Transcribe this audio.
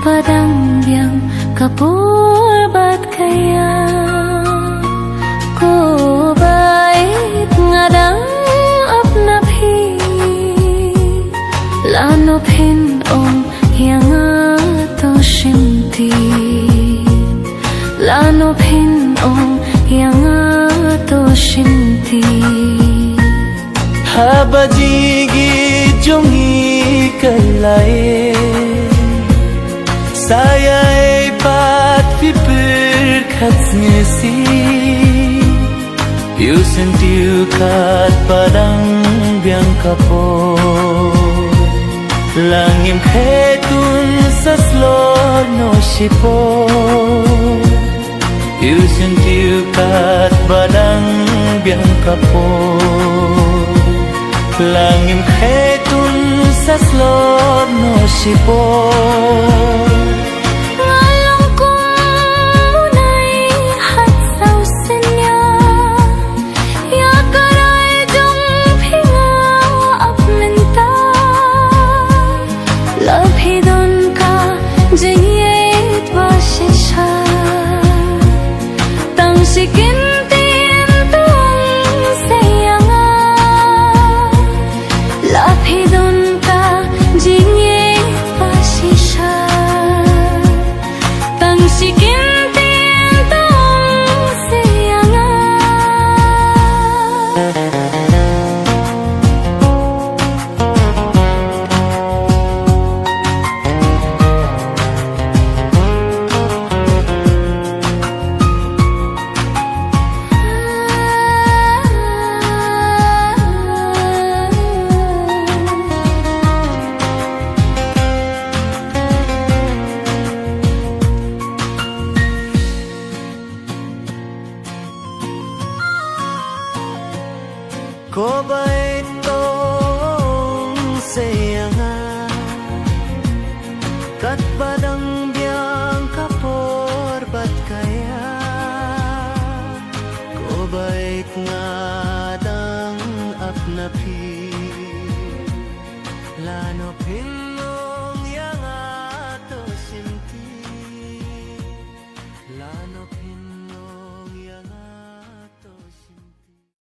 Padang yang kapur bat kaya ko bait ngadang apna phi lano phin om yang to shimti lano phin om yang to shimti habajigi jongi kalai saya pat pipir khatsngesi piu sentiu kat padang biang kapo langim khetun saslor no shipo piu sentiu kat padang biang kapo langim khetun saslor no shipo Ko bay